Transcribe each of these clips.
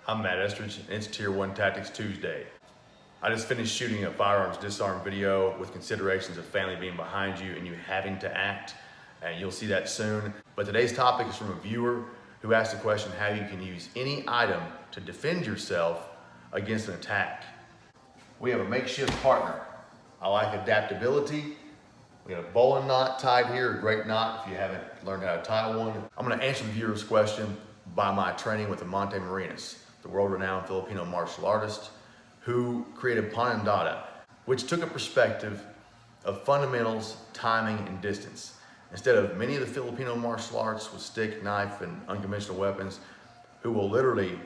I'm Matt Estridge, and it's Tier 1 Tactics Tuesday. I just finished shooting a firearms disarm video with considerations of family being behind you and you having to act, and you'll see that soon. But today's topic is from a viewer who asked the question how you can use any item to defend yourself against an attack. We have a makeshift partner. I like adaptability. We got a bowling knot tied here, a great knot if you haven't learned how to tie one. I'm gonna answer the viewer's question by my training with Amante Marinas, the world-renowned Filipino martial artist who created Panandata, which took a perspective of fundamentals, timing, and distance. Instead of many of the Filipino martial arts with stick, knife, and unconventional weapons, who will literally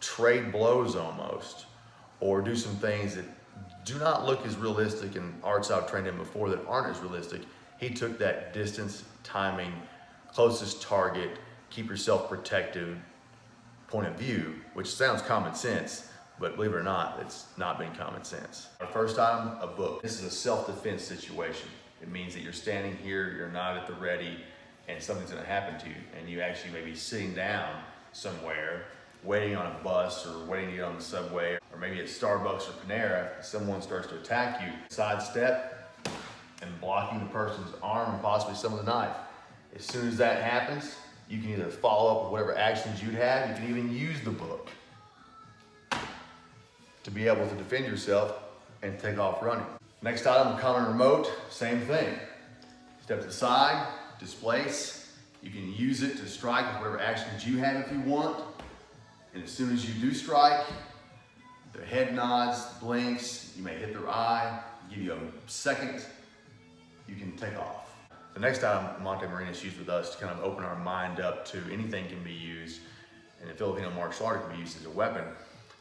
trade blows almost, or do some things that do not look as realistic in arts I've trained in before that aren't as realistic. He took that distance, timing, closest target, keep yourself protected point of view, which sounds common sense, but believe it or not, it's not been common sense. Our first item, a book. This is a self-defense situation. It means that you're standing here, you're not at the ready, and something's gonna happen to you, and you actually may be sitting down somewhere, waiting on a bus or waiting to get on the subway, or maybe at Starbucks or Panera, someone starts to attack you. Sidestep and blocking the person's arm and possibly some of the knife. As soon as that happens, you can either follow up with whatever actions you'd have. You can even use the book to be able to defend yourself and take off running. Next item, a common remote, same thing. Step to the side, displace. You can use it to strike with whatever actions you have if you want. And as soon as you do strike, their head nods, blinks, you may hit their eye, give you a second, you can take off. The next item Monte Marinas used with us to kind of open our mind up to anything can be used, and in Filipino martial art it can be used as a weapon.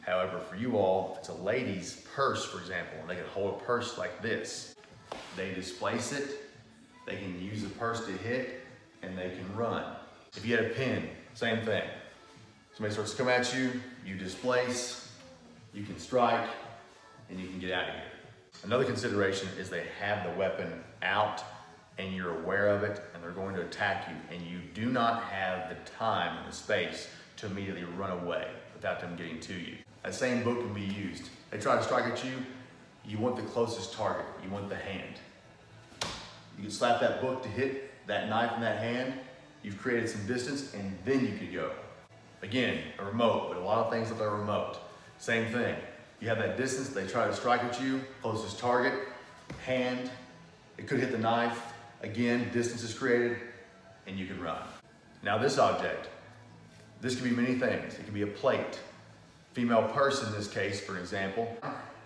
However, for you all, if it's a lady's purse, for example, and they can hold a purse like this, they displace it, they can use the purse to hit, and they can run. If you had a pin, same thing. Somebody starts to come at you, you displace, you can strike, and you can get out of here. Another consideration is they have the weapon out and you're aware of it and they're going to attack you, and you do not have the time and the space to immediately run away without them getting to you. That same book can be used. They try to strike at you, you want the closest target, you want the hand. You can slap that book to hit that knife in that hand, you've created some distance, and then you could go. Again, a remote, but a lot of things with a remote. Same thing. You have that distance, they try to strike at you, closest target, hand, it could hit the knife. Again, distance is created, and you can run. Now this object, this could be many things. It could be a plate, female purse in this case, for example,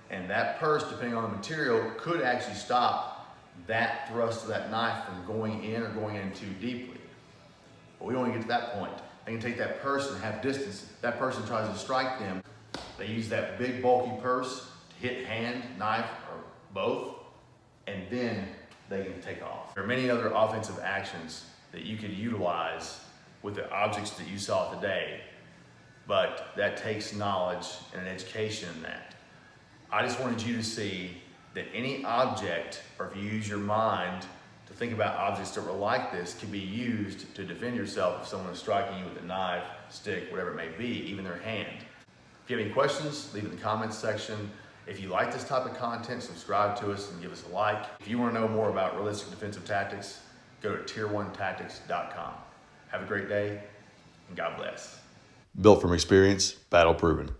and that purse, depending on the material, could actually stop that thrust of that knife from going in or going in too deeply. But we don't want to get to that point. They can take that purse and have distance. If that person tries to strike them, they use that big bulky purse to hit hand, knife, or both, and then they can take off. There are many other offensive actions that you could utilize with the objects that you saw today, but that takes knowledge and an education in that. I just wanted you to see that any object, or if you use your mind to think about objects that were like this, can be used to defend yourself if someone is striking you with a knife, stick, whatever it may be, even their hand. If you have any questions, leave it in the comments section. If you like this type of content, subscribe to us and give us a like. If you want to know more about realistic defensive tactics, go to tier1tactics.com. Have a great day, and God bless. Built from experience, battle proven.